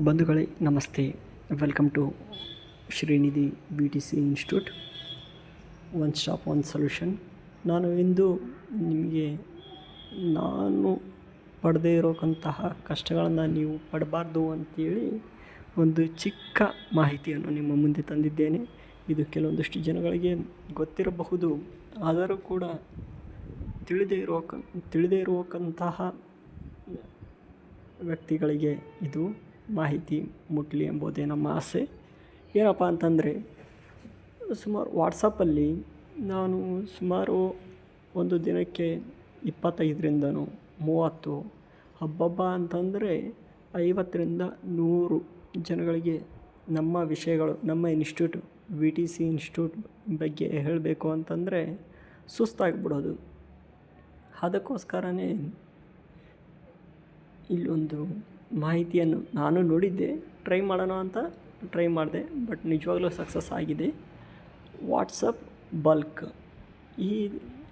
ಬಂಧುಗಳೇ ನಮಸ್ತೆ. Welcome to Shrinidhi BTC institute, one stop one solution. ನಾನು ಇಂದು ನಿಮಗೆ ನಾನು ಪಡೆದೇ ಇರೋಕ್ಕಂತಹ ಕಷ್ಟಗಳನ್ನು ನೀವು ಪಡಬಾರ್ದು ಅಂತೇಳಿ ಒಂದು ಚಿಕ್ಕ ಮಾಹಿತಿಯನ್ನು ನಿಮ್ಮ ಮುಂದೆ ತಂದಿದ್ದೇನೆ. ಇದು ಕೆಲವೊಂದಷ್ಟು ಜನಗಳಿಗೆ ಗೊತ್ತಿರಬಹುದು, ಆದರೂ ಕೂಡ ತಿಳಿದೇ ಇರೋಕ್ಕಂತಹ ವ್ಯಕ್ತಿಗಳಿಗೆ ಇದು ಮಾಹಿತಿ ಮುಟ್ಟಲಿ ಎಂಬುದೇ ನಮ್ಮ ಆಸೆ. ಏನಪ್ಪ ಅಂತಂದರೆ, ವಾಟ್ಸಪ್ಪಲ್ಲಿ ನಾನು ಸುಮಾರು ಒಂದು ದಿನಕ್ಕೆ 25ರಿಂದನೂ 30 ಹಬ್ಬ ಅಂತಂದರೆ 50ರಿಂದ 100 ಜನಗಳಿಗೆ ನಮ್ಮ ವಿಷಯಗಳು, ನಮ್ಮ ಇನ್ಸ್ಟಿಟ್ಯೂಟ್ BTC ಇನ್ಸ್ಟಿಟ್ಯೂಟ್ ಬಗ್ಗೆ ಹೇಳಬೇಕು ಅಂತಂದರೆ ಸುಸ್ತಾಗಿಬಿಡೋದು. ಅದಕ್ಕೋಸ್ಕರನೇ ಇಲ್ಲೊಂದು ಮಾಹಿತಿಯನ್ನು ನಾನು ನೋಡಿದ್ದೆ, ಟ್ರೈ ಮಾಡೋಣ ಅಂತ ಟ್ರೈ ಮಾಡಿದೆ, ಬಟ್ ನಿಜವಾಗ್ಲೂ ಸಕ್ಸಸ್ ಆಗಿದೆ. ವಾಟ್ಸಪ್ ಬಲ್ಕ್ ಈ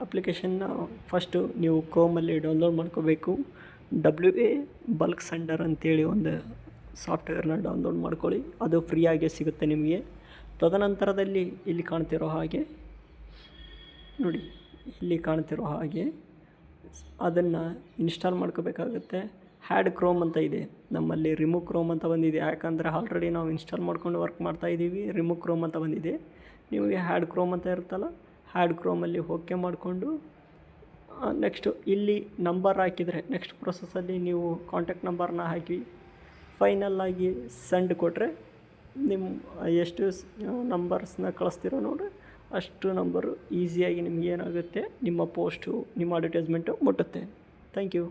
ಅಪ್ಲಿಕೇಶನ್ನ ಫಸ್ಟು ನೀವು ಕ್ರೋಮಲ್ಲಿ ಡೌನ್ಲೋಡ್ ಮಾಡ್ಕೋಬೇಕು. WA ಬಲ್ಕ್ ಸೆಂಡರ್ ಅಂತೇಳಿ ಒಂದು ಸಾಫ್ಟ್ವೇರ್ನ ಡೌನ್ಲೋಡ್ ಮಾಡ್ಕೊಳ್ಳಿ, ಅದು ಫ್ರೀಯಾಗೇ ಸಿಗುತ್ತೆ ನಿಮಗೆ. ತದನಂತರದಲ್ಲಿ ಇಲ್ಲಿ ಕಾಣ್ತಿರೋ ಹಾಗೆ ನೋಡಿ, ಇಲ್ಲಿ ಕಾಣ್ತಿರೋ ಹಾಗೆ ಅದನ್ನು ಇನ್ಸ್ಟಾಲ್ ಮಾಡ್ಕೋಬೇಕಾಗುತ್ತೆ. ಹ್ಯಾಡ್ ಕ್ರೋಮ್ ಅಂತ ಇದೆ, ನಮ್ಮಲ್ಲಿ ರಿಮೂವ್ ಕ್ರೋಮ್ ಅಂತ ಬಂದಿದೆ. ಯಾಕಂದರೆ ಆಲ್ರೆಡಿ ನಾವು ಇನ್ಸ್ಟಾಲ್ ಮಾಡ್ಕೊಂಡು ವರ್ಕ್ ಮಾಡ್ತಾಯಿದ್ದೀವಿ. ರಿಮೂವ್ ಕ್ರೋಮ್ ಅಂತ ಬಂದಿದೆ. ನಿಮಗೆ ಹ್ಯಾಡ್ ಕ್ರೋಮ್ ಅಂತ ಇರುತ್ತಲ್ಲ, ಹ್ಯಾಡ್ ಕ್ರೋಮಲ್ಲಿ ಓಕೆ ಮಾಡಿಕೊಂಡು ನೆಕ್ಸ್ಟು ಇಲ್ಲಿ ನಂಬರ್ ಹಾಕಿದರೆ ನೆಕ್ಸ್ಟ್ ಪ್ರೊಸೆಸಲ್ಲಿ ನೀವು ಕಾಂಟ್ಯಾಕ್ಟ್ ನಂಬರ್ನ ಹಾಕಿ ಫೈನಲ್ಲಾಗಿ ಸೆಂಡ್ ಕೊಟ್ಟರೆ ನಿಮ್ಮ ಎಷ್ಟು ನಂಬರ್ಸ್ನ ಕಳಿಸ್ತಿರೋ ನೋಡಿರಿ, ಅಷ್ಟು ನಂಬರು ಈಸಿಯಾಗಿ ನಿಮಗೇನಾಗುತ್ತೆ, ನಿಮ್ಮ ಪೋಸ್ಟು, ನಿಮ್ಮ ಅಡ್ವರ್ಟೈಸ್ಮೆಂಟು ಮುಟ್ಟುತ್ತೆ. Thank you.